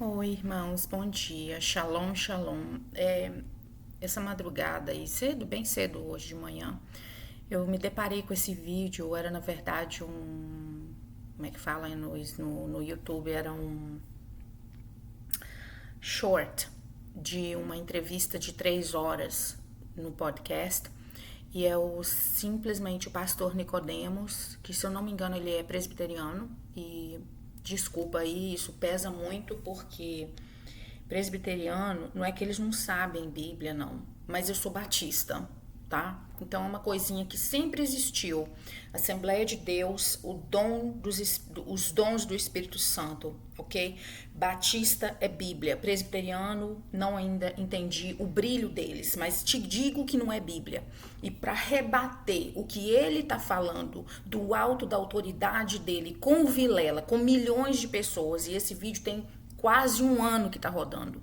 Oi, irmãos, bom dia. Shalom, shalom. Essa madrugada aí, cedo, bem cedo hoje de manhã, eu me deparei com esse vídeo. Era, na verdade, como é que fala aí no YouTube? Era um short de uma entrevista de 3 horas no podcast. E simplesmente o pastor Nicodemos, que se eu não me engano ele é presbiteriano, e desculpa aí, isso pesa muito porque presbiteriano não é que eles não sabem Bíblia, não, mas eu sou batista, tá? Então é uma coisinha que sempre existiu. Assembleia de Deus, os dons do Espírito Santo, ok? Batista é Bíblia, presbiteriano não ainda entendi o brilho deles, mas te digo que não é Bíblia. E para rebater o que ele tá falando do alto da autoridade dele com o Vilela, com milhões de pessoas, e esse vídeo tem quase um ano que tá rodando,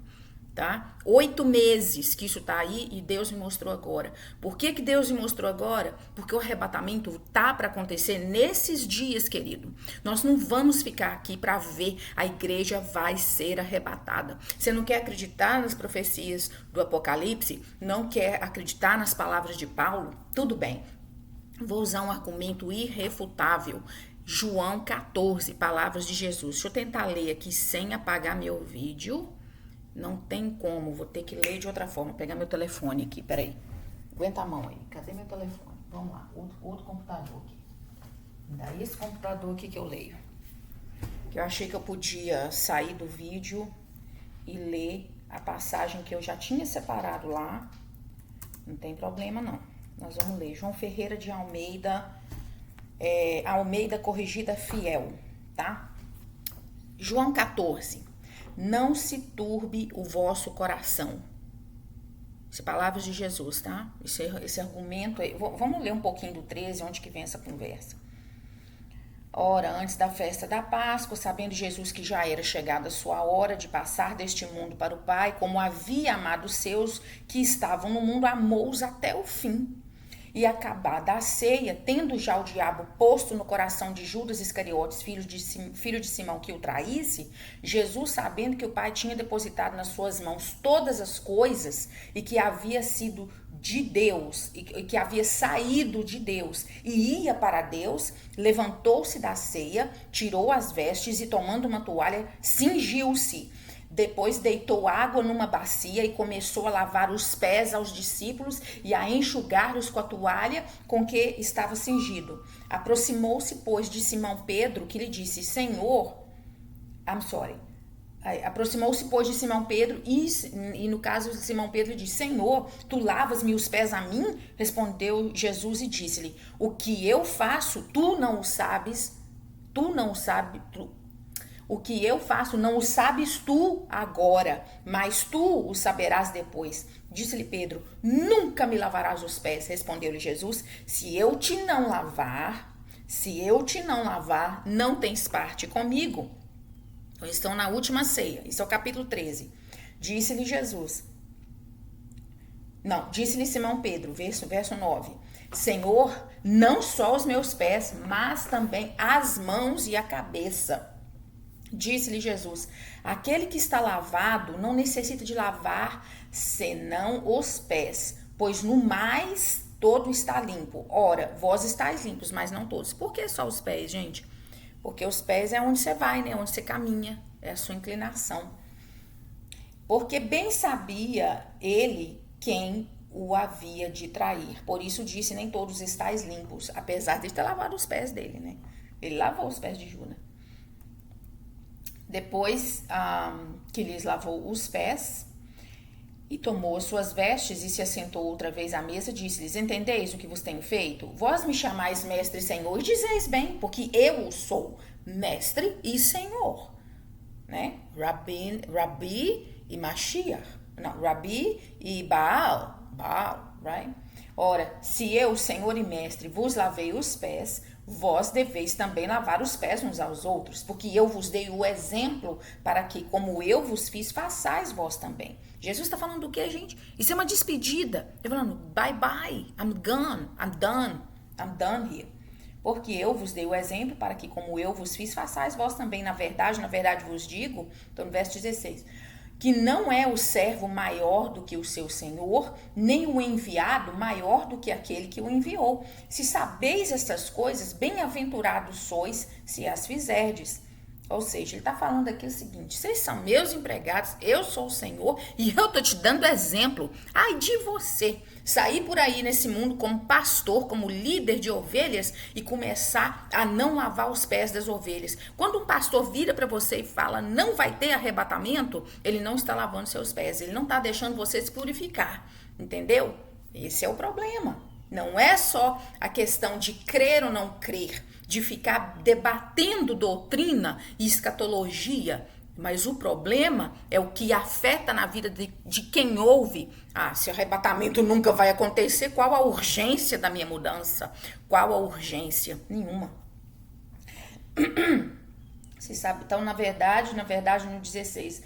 tá? 8 meses que isso tá aí e Deus me mostrou agora. Por que Deus me mostrou agora? Porque o arrebatamento tá para acontecer nesses dias, querido. Nós não vamos ficar aqui para ver, a igreja vai ser arrebatada. Você não quer acreditar nas profecias do Apocalipse? Não quer acreditar nas palavras de Paulo? Tudo bem. Vou usar um argumento irrefutável. João 14, palavras de Jesus. Deixa eu tentar ler aqui sem apagar meu vídeo. Não tem como, vou ter que ler de outra forma. Vou pegar meu telefone aqui, peraí. Aguenta a mão aí. Cadê meu telefone? Vamos lá, outro computador aqui. Daí esse computador aqui que eu leio. Que eu achei que eu podia sair do vídeo e ler a passagem que eu já tinha separado lá. Não tem problema não. Nós vamos ler. João Ferreira de Almeida, Almeida Corrigida Fiel, tá? João 14. Não se turbe o vosso coração. Essas palavras de Jesus, tá? Esse argumento aí. Vamos ler um pouquinho do 13, onde que vem essa conversa. Ora, antes da festa da Páscoa, sabendo Jesus que já era chegada a sua hora de passar deste mundo para o Pai, como havia amado os seus que estavam no mundo, amou-os até o fim. E acabada a ceia, tendo já o diabo posto no coração de Judas Iscariotes, filho de Simão, que o traísse, Jesus, sabendo que o Pai tinha depositado nas suas mãos todas as coisas e que havia sido de Deus, e que havia saído de Deus e ia para Deus, levantou-se da ceia, tirou as vestes e, tomando uma toalha, cingiu-se. Depois deitou água numa bacia e começou a lavar os pés aos discípulos e a enxugar-os com a toalha com que estava cingido. Aproximou-se, pois, de Simão Pedro, que lhe disse, Aproximou-se, pois, de Simão Pedro e no caso de Simão Pedro disse, Senhor, tu lavas-me os pés a mim? Respondeu Jesus e disse-lhe, o que eu faço, tu não o sabes, o que eu faço não o sabes tu agora, mas tu o saberás depois. Disse-lhe Pedro, nunca me lavarás os pés. Respondeu-lhe Jesus, se eu te não lavar, não tens parte comigo. Então estão na última ceia, isso é o capítulo 13. Disse-lhe Simão Pedro, verso 9. Senhor, não só os meus pés, mas também as mãos e a cabeça. Disse-lhe Jesus, aquele que está lavado não necessita de lavar senão os pés, pois no mais todo está limpo. Ora, vós estáis limpos, mas não todos. Por que só os pés, gente? Porque os pés é onde você vai, né? Onde você caminha, é a sua inclinação. Porque bem sabia ele quem o havia de trair. Por isso disse, nem todos estáis limpos, apesar de ter lavado os pés dele, né? Ele lavou os pés de Judas. Depois que lhes lavou os pés e tomou as suas vestes e se assentou outra vez à mesa, disse-lhes, entendeis o que vos tenho feito? Vós me chamais mestre e senhor e dizeis bem, porque eu sou mestre e senhor, né? Rabi e Mashiach, não, Rabi e Baal, right? Ora, se eu, senhor e mestre, vos lavei os pés, vós deveis também lavar os pés uns aos outros, porque eu vos dei o exemplo para que, como eu vos fiz, façais vós também. Jesus está falando do que, gente? Isso é uma despedida. Ele está falando, bye bye, I'm gone, I'm done here. Porque eu vos dei o exemplo para que, como eu vos fiz, façais vós também. Na verdade vos digo, então no verso 16, que não é o servo maior do que o seu senhor, nem o enviado maior do que aquele que o enviou. Se sabeis estas coisas, bem-aventurados sois se as fizerdes. Ou seja, ele está falando aqui o seguinte: vocês são meus empregados, eu sou o Senhor e eu estou te dando exemplo. Ai de você sair por aí nesse mundo como pastor, como líder de ovelhas e começar a não lavar os pés das ovelhas. Quando um pastor vira para você e fala não vai ter arrebatamento, ele não está lavando seus pés, ele não está deixando você se purificar, entendeu? Esse é o problema. Não é só a questão de crer ou não crer, de ficar debatendo doutrina e escatologia, mas o problema é o que afeta na vida de quem ouve. Ah, se o arrebatamento nunca vai acontecer, qual a urgência da minha mudança? Qual a urgência? Nenhuma. Você sabe, então, na verdade, no 16,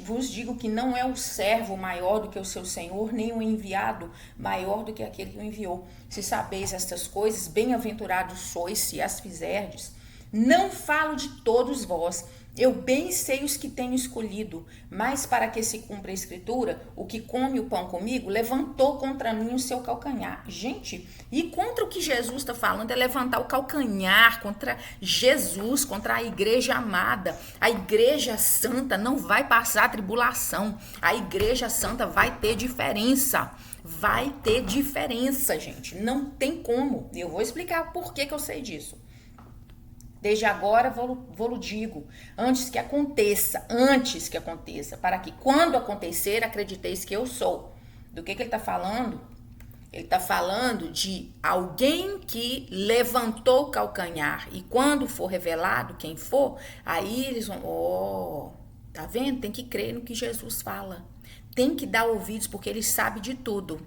vos digo que não é o servo maior do que o seu senhor, nem o enviado maior do que aquele que o enviou. Se sabeis estas coisas, bem-aventurados sois se as fizerdes. Não falo de todos vós, eu bem sei os que tenho escolhido, mas para que se cumpra a escritura, o que come o pão comigo levantou contra mim o seu calcanhar. Gente, e contra o que Jesus está falando é levantar o calcanhar contra Jesus, contra a igreja amada. A igreja santa não vai passar tribulação, a igreja santa vai ter diferença. Vai ter diferença, gente, não tem como. Eu vou explicar por que eu sei disso. Desde agora vou-lo digo, antes que aconteça, para que quando acontecer, acrediteis que eu sou. Do que ele está falando? Ele está falando de alguém que levantou o calcanhar, e quando for revelado quem for, aí eles vão, tá vendo? Tem que crer no que Jesus fala, tem que dar ouvidos, porque ele sabe de tudo.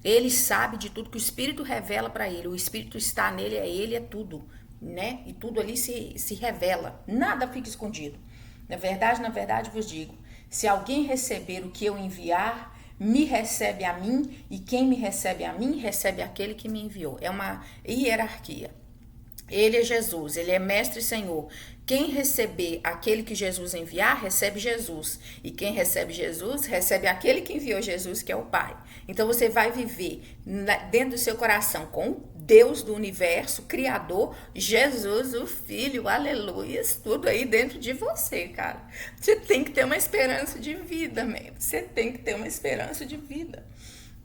Ele sabe de tudo que o Espírito revela para ele, o Espírito está nele, é ele, é tudo. Né? E tudo ali se revela, nada fica escondido. Na verdade vos digo, se alguém receber o que eu enviar, me recebe a mim, e quem me recebe a mim, recebe aquele que me enviou. É uma hierarquia. Ele é Jesus, ele é mestre e senhor. Quem receber aquele que Jesus enviar, recebe Jesus. E quem recebe Jesus, recebe aquele que enviou Jesus, que é o Pai. Então você vai viver dentro do seu coração com Deus do universo, Criador, Jesus, o Filho, aleluia, tudo aí dentro de você, cara. Você tem que ter uma esperança de vida, mesmo. Você tem que ter uma esperança de vida.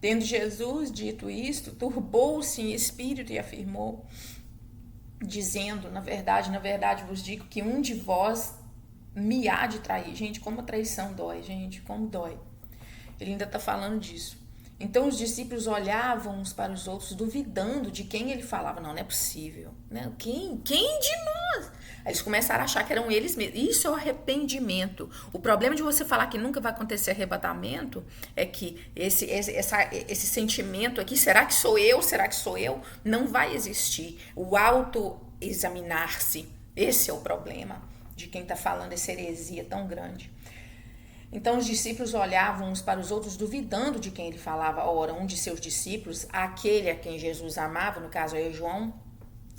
Tendo Jesus dito isto, turbou-se em espírito e afirmou, dizendo, na verdade vos digo que um de vós me há de trair. Gente, como a traição dói, gente, como dói. Ele ainda está falando disso. Então os discípulos olhavam uns para os outros, duvidando de quem ele falava. Não é possível. Né? Quem de nós? Aí eles começaram a achar que eram eles mesmos. Isso é o arrependimento. O problema de você falar que nunca vai acontecer arrebatamento é que esse sentimento aqui, será que sou eu? Será que sou eu? Não vai existir. O auto-examinar-se, esse é o problema de quem está falando essa heresia tão grande. Então os discípulos olhavam uns para os outros, duvidando de quem ele falava. Ora, um de seus discípulos, aquele a quem Jesus amava, no caso é João,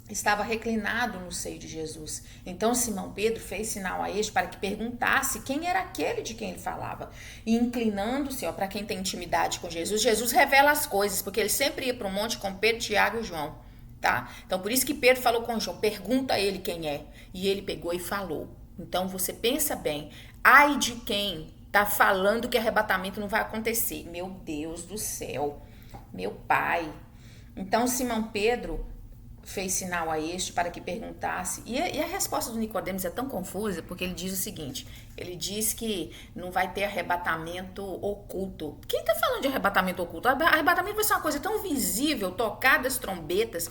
estava reclinado no seio de Jesus. Então Simão Pedro fez sinal a este para que perguntasse quem era aquele de quem ele falava. E inclinando-se, para quem tem intimidade com Jesus, Jesus revela as coisas, porque ele sempre ia para o monte com Pedro, Tiago e João. Tá? Então por isso que Pedro falou com João, pergunta a ele quem é. E ele pegou e falou. Então você pensa bem, ai de quem tá falando que arrebatamento não vai acontecer. Meu Deus do céu, meu pai. Então Simão Pedro fez sinal a este para que perguntasse. E a resposta do Nicodemos é tão confusa, porque ele diz o seguinte, ele diz que não vai ter arrebatamento oculto. Quem tá falando de arrebatamento oculto? Arrebatamento vai ser uma coisa tão visível, tocadas trombetas,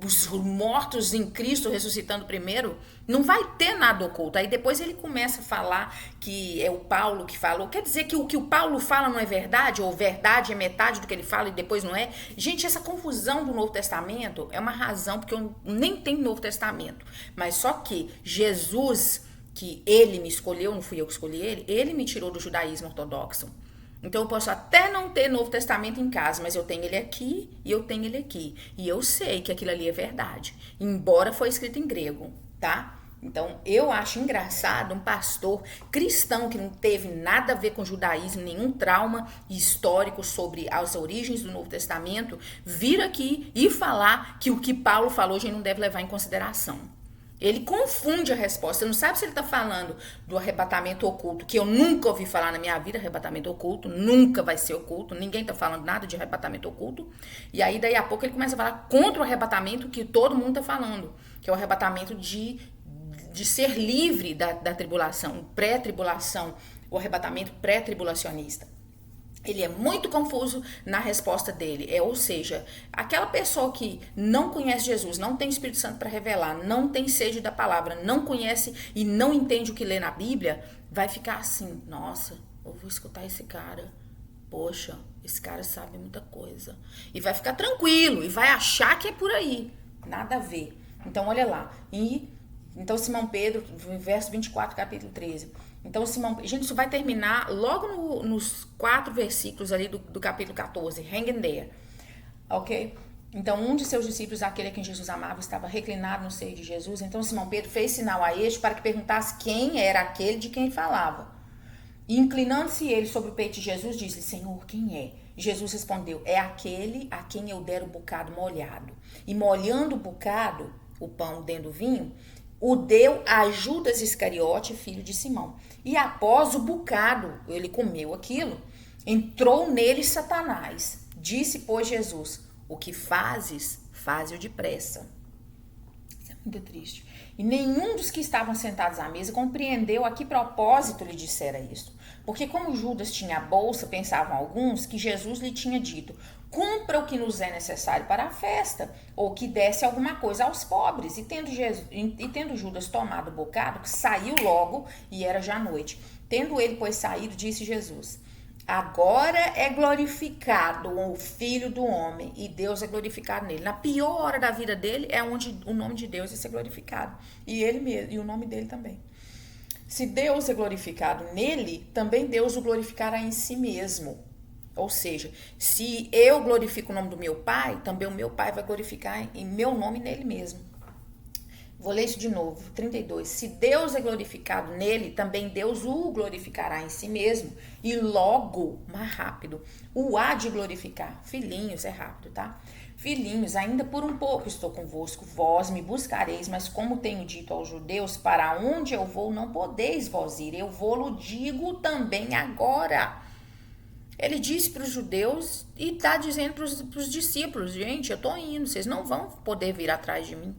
os mortos em Cristo ressuscitando primeiro, não vai ter nada oculto. Aí depois ele começa a falar que é o Paulo que falou. Quer dizer que o que o Paulo fala não é verdade? Ou verdade é metade do que ele fala e depois não é? Gente, essa confusão do Novo Testamento é uma razão, porque eu nem tenho Novo Testamento. Mas só que Jesus, que ele me escolheu, não fui eu que escolhi ele me tirou do judaísmo ortodoxo. Então eu posso até não ter Novo Testamento em casa, mas eu tenho ele aqui e eu tenho ele aqui. E eu sei que aquilo ali é verdade, embora foi escrito em grego, tá? Então eu acho engraçado um pastor cristão que não teve nada a ver com judaísmo, nenhum trauma histórico sobre as origens do Novo Testamento, vir aqui e falar que o que Paulo falou a gente não deve levar em consideração. Ele confunde a resposta. Você não sabe se ele está falando do arrebatamento oculto, que eu nunca ouvi falar na minha vida, arrebatamento oculto, nunca vai ser oculto, ninguém está falando nada de arrebatamento oculto. E aí, daí a pouco, ele começa a falar contra o arrebatamento que todo mundo está falando, que é o arrebatamento de ser livre da tribulação, pré-tribulação, o arrebatamento pré-tribulacionista. Ele é muito confuso na resposta dele. Ou seja, aquela pessoa que não conhece Jesus, não tem Espírito Santo para revelar, não tem sede da palavra, não conhece e não entende o que lê na Bíblia, vai ficar assim, nossa, eu vou escutar esse cara. Poxa, esse cara sabe muita coisa. E vai ficar tranquilo e vai achar que é por aí. Nada a ver. Então, olha lá. Então, Simão Pedro, verso 24, capítulo 13. Então, gente, isso vai terminar logo nos 4 versículos ali do capítulo 14. Hang in there. Ok? Então, um de seus discípulos, aquele a quem Jesus amava, estava reclinado no seio de Jesus. Então, Simão Pedro fez sinal a este para que perguntasse quem era aquele de quem falava. E, inclinando-se ele sobre o peito de Jesus, disse-lhe, Senhor, quem é? Jesus respondeu, é aquele a quem eu der o bocado molhado. E molhando o bocado, o pão dentro do vinho, o deu a Judas Iscariote, filho de Simão. E após o bocado, ele comeu aquilo, entrou nele Satanás. Disse, pois, Jesus, o que fazes, faze-o depressa. Isso é muito triste. E nenhum dos que estavam sentados à mesa compreendeu a que propósito lhe dissera isso. Porque como Judas tinha a bolsa, pensavam alguns que Jesus lhe tinha dito, cumpra o que nos é necessário para a festa, ou que desse alguma coisa aos pobres. E tendo Judas tomado o bocado, saiu logo, e era já noite. Tendo ele, pois, saído, disse Jesus, agora é glorificado o Filho do Homem, e Deus é glorificado nele. Na pior hora da vida dele é onde o nome de Deus vai ser glorificado. E ele mesmo, e o nome dele também. Se Deus é glorificado nele, também Deus o glorificará em si mesmo. Ou seja, se eu glorifico o nome do meu Pai, também o meu Pai vai glorificar em meu nome nele mesmo. Vou ler isso de novo, 32. Se Deus é glorificado nele, também Deus o glorificará em si mesmo. E logo, mais rápido, o há de glorificar. Filhinhos, é rápido, tá? Filhinhos, ainda por um pouco estou convosco, vós me buscareis, mas como tenho dito aos judeus, para onde eu vou não podeis vós ir, eu vou-lo digo também agora. Ele disse para os judeus e está dizendo para os discípulos, gente, eu estou indo, vocês não vão poder vir atrás de mim.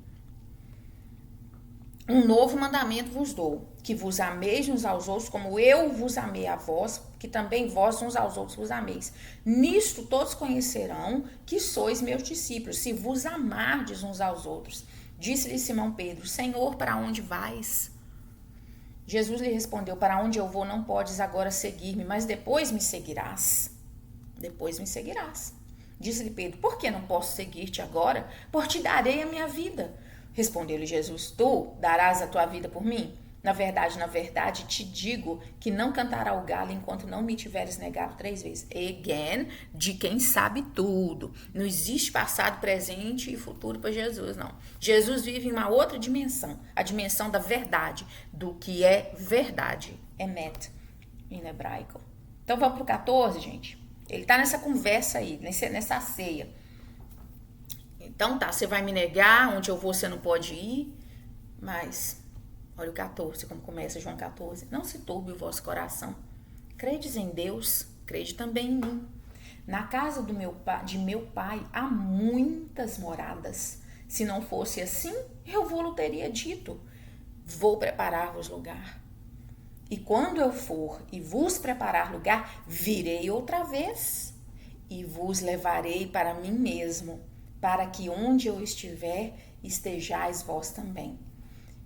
Um novo mandamento vos dou, que vos ameis uns aos outros, como eu vos amei a vós, que também vós uns aos outros vos ameis. Nisto todos conhecerão que sois meus discípulos, se vos amardes uns aos outros. Disse-lhe Simão Pedro, Senhor, para onde vais? Jesus lhe respondeu, para onde eu vou não podes agora seguir-me, mas depois me seguirás. Depois me seguirás. Disse-lhe Pedro, por que não posso seguir-te agora? Por ti darei a minha vida. Respondeu-lhe Jesus, tu darás a tua vida por mim? Na verdade, te digo que não cantará o galo enquanto não me tiveres negado 3 vezes. Again, de quem sabe tudo. Não existe passado, presente e futuro para Jesus, não. Jesus vive em uma outra dimensão, a dimensão da verdade, do que é verdade. Emet, em hebraico. Então vamos pro 14, gente. Ele tá nessa conversa aí, nessa ceia. Então tá, você vai me negar, onde eu vou você não pode ir, mas olha o 14, como começa João 14. Não se turbe o vosso coração. Credes em Deus, crede também em mim. Na casa de meu pai há muitas moradas. Se não fosse assim, eu vou-lo teria dito. Vou preparar-vos lugar. E quando eu for e vos preparar lugar, virei outra vez e vos levarei para mim mesmo, para que onde eu estiver, estejais vós também.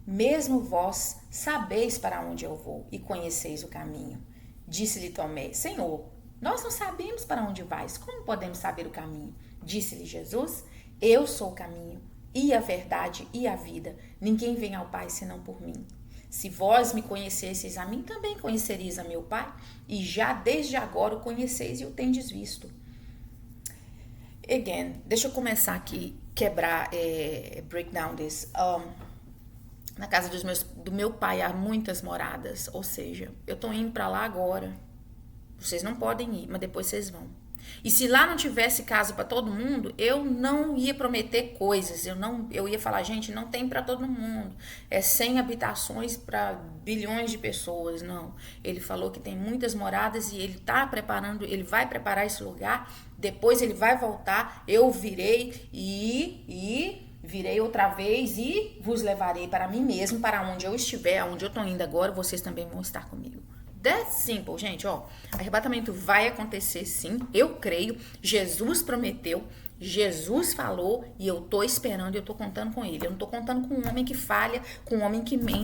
Mesmo vós sabeis para onde eu vou e conheceis o caminho. Disse-lhe Tomé, Senhor, nós não sabemos para onde vais, como podemos saber o caminho? Disse-lhe Jesus, eu sou o caminho, e a verdade e a vida. Ninguém vem ao Pai senão por mim. Se vós me conhecesseis a mim, também conhecereis a meu Pai, e já desde agora o conheceis e o tendes visto. Again, deixa eu começar aqui, quebrar, break down this. Na casa do meu pai há muitas moradas, ou seja, eu tô indo pra lá agora. Vocês não podem ir, mas depois vocês vão. E se lá não tivesse casa para todo mundo, eu não ia prometer coisas. Eu ia falar, gente, não tem para todo mundo. É 100 habitações para bilhões de pessoas, não. Ele falou que tem muitas moradas e ele tá preparando, ele vai preparar esse lugar. Depois ele vai voltar. Eu virei e virei outra vez e vos levarei para mim mesmo, para onde eu estiver, aonde eu tô indo agora, vocês também vão estar comigo. That's simple, gente, ó. Arrebatamento vai acontecer sim, eu creio. Jesus prometeu, Jesus falou e eu tô esperando, eu tô contando com ele. Eu não tô contando com um homem que falha, com um homem que mente.